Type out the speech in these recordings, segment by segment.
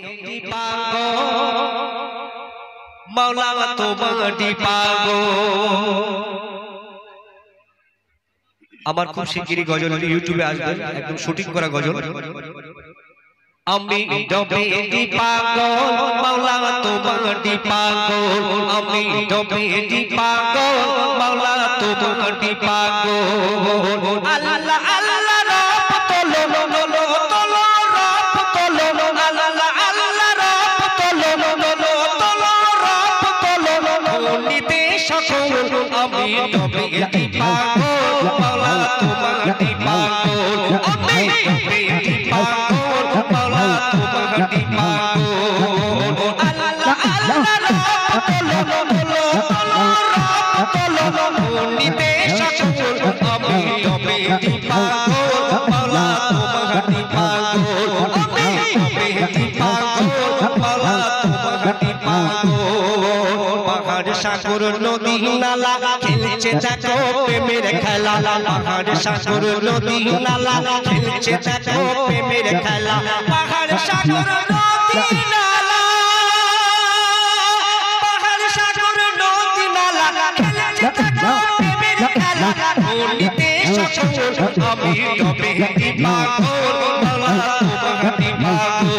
নবী পাগো মাওলা তোমারি পাগো। আমার খুব শিগগিরই গজল ইউটিউবে আসবে, একদম শুটিং করা গজল। আমি নবী পাগল মাওলা তোমারি পাগল, আমি নবী পাগল মাওলা তোমারি পাগল। আল্লাহ আল্লাহ রব তোলো তোলো তোলো রব তোলো, আল্লাহ আল্লাহ রব তোলো তোলো তোলো রব তোলো। নিতে সকল আমি নবী পাগল মাওলা তোমারি পাগল, আমি নবী পাগল মাওলা তোমারি পাগল। আল্লাহ আল্লাহ রব তোলো তোলো তোলো রব তোলো। নিতে সকল আমি নবী পাগল মাওলা তোমারি পাগল, আমি নবী পাগল মাওলা তোমারি পাগল। পাহাড় সাগর নদী নালা খেলছে দেখো প্রেমের খেলা, পাহাড় সাগর নদী নালা খেলছে দেখো প্রেমের খেলা। পাহাড় সাগর নদী নালা, পাহাড় সাগর নদী নালা খেলছে দেখো প্রেমের খেলা। নিতে সকল আমি নবী পাগল মাওলা তোমারি পাগল,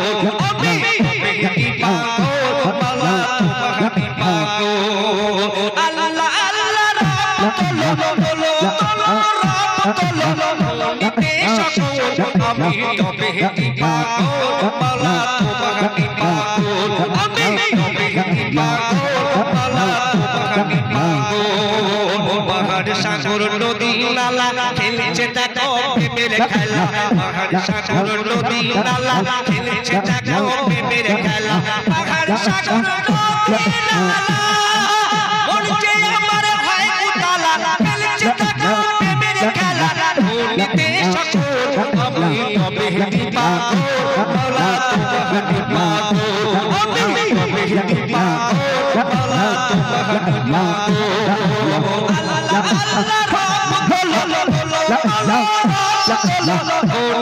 আমি নবী পাগল মাওলা তোমারি পাগল। আল্লাহ আল্লাহ রব তোলো তোলো তোলো রব তোলো। নিতে সকল আমি নবী পাগল মাওলা তোমারি পাগল, আমি নবী পাগল মাওলা তোমারি পাগল। পাহাড় সাগর নদী নালা খেলছে দেখো প্রেমের খেলা, পাহাড় সাগর নদী নালা খেলছে দেখো প্রেমের খেলা। পাহাড় সাগর নদী নালা মনকে আমার হয় উতালা খেলছে দেখো প্রেমের খেলা। নিতে সকল আমি নবী পাগল মাওলা তোমারি পাগল, আমি নবী পাগল মাওলা তোমারি পাগল। আল্লাহ আল্লাহ রব তোলো তোলো তোলো রব তোলো।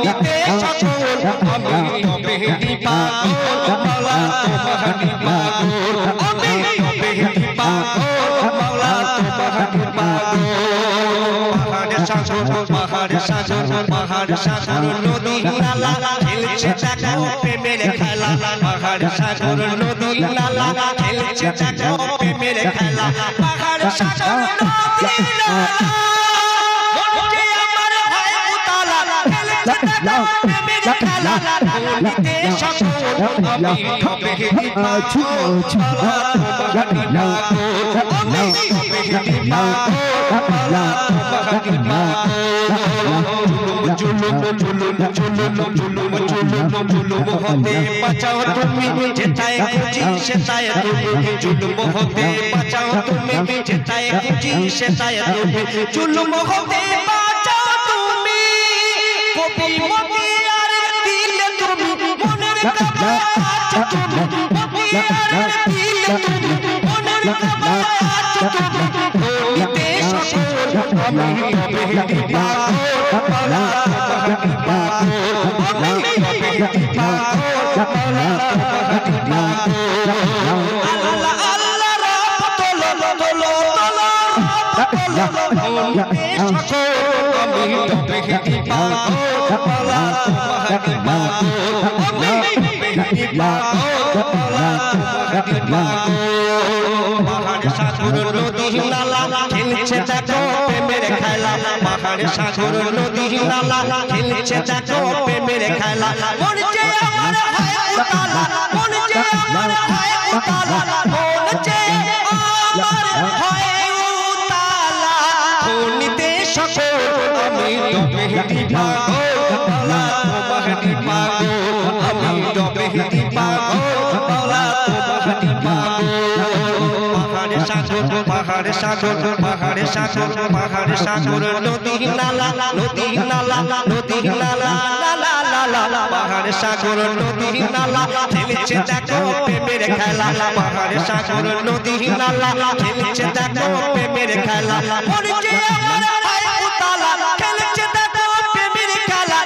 নিতে সকল আমি নবী পাগল মাওলা তোমারি পাগল, আমি নবী পাগল মাওলা তোমারি পাগল। পাহাড় সাগর পাহাড় সাগর নদী নালা খেলছে দেখো প্রেমের খেলা, পাহাড় সাগর নদী নালা খেলছে দেখো প্রেমের খেলা। পাহাড় সাগর নদী নালা মনকে আমার হয় উতালা খেলছে দেখো প্রেমের খেলা। নিতে সকল আমি নবী পাগল মাওলা তোমারি পাগল, আমি নবী পাগল মাওলা তোমারি পাগল। জুলুম জুলুম জুলুম জুলুম জুলুম জুলুম হতে বাঁচাও তুমি, যেটায় খুঁজি সেটায় তুমি। জুলুম হতে বাঁচাও তুমি, যেটায় খুঁজি সেটায় তুমি। জুলুম হতে বাঁচাও তুমি, কবি মতিয়ার দিলে তুমি মনের কাবা আছে তুমি, মতিয়ার দিলে তুমি মনের কাবা আছে তুমি। নিতে সকল আমি নবী পাগল মাওলা তোমারি পাগল, আমি নবী পাগল মাওলা তোমারি পাগল। আল্লাহ আল্লাহ রব তোলো তোলো তোলো রব তোলো। নিতে সকল আমি নবী পাগল মাওলা তোমারি পাগল, আমি নবী পাগল মাওলা তোমারি পাগল। পাহাড় সাগর নদী নালা খেলছে দেখো প্রেমের খেলা, পাহাড় সাগর নদী নালা খেলছে দেখো প্রেমের খেলা। মনকে আমার হয় উতালা, মনকে আমার হয় উতালা, মনকে আমার হয় উতালা। নিতে সকল আমি নবী পাগল মাওলা তোমারি পাগল, আমি নবী পাগল মাওলা তোমারি পাগল। পাহাড় সাগর পাহাড় সাগর পাহাড় সাগর নদী নালা নদী নালা নদী নালা নালা নালা। পাহাড় সাগর নদী নালা খেলছে দেখো প্রেমের খেলা, পাহাড় সাগর নদী নালা খেলছে দেখো প্রেমের খেলা। মনকে আমার হয় উতালা খেলছে দেখো প্রেমের খেলা।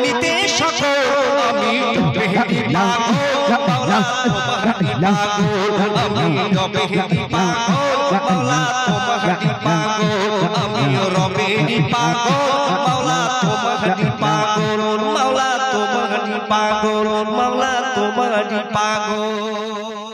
নিতে সকল আমি নবী পাগল আমি রবেরি পাগল মাওলা তোমারি পাগল আমি রবেরি পাগল মাওলা তোমারি পাগল মাওলা তোমারি পাগল মাওলা তোমারি পাগল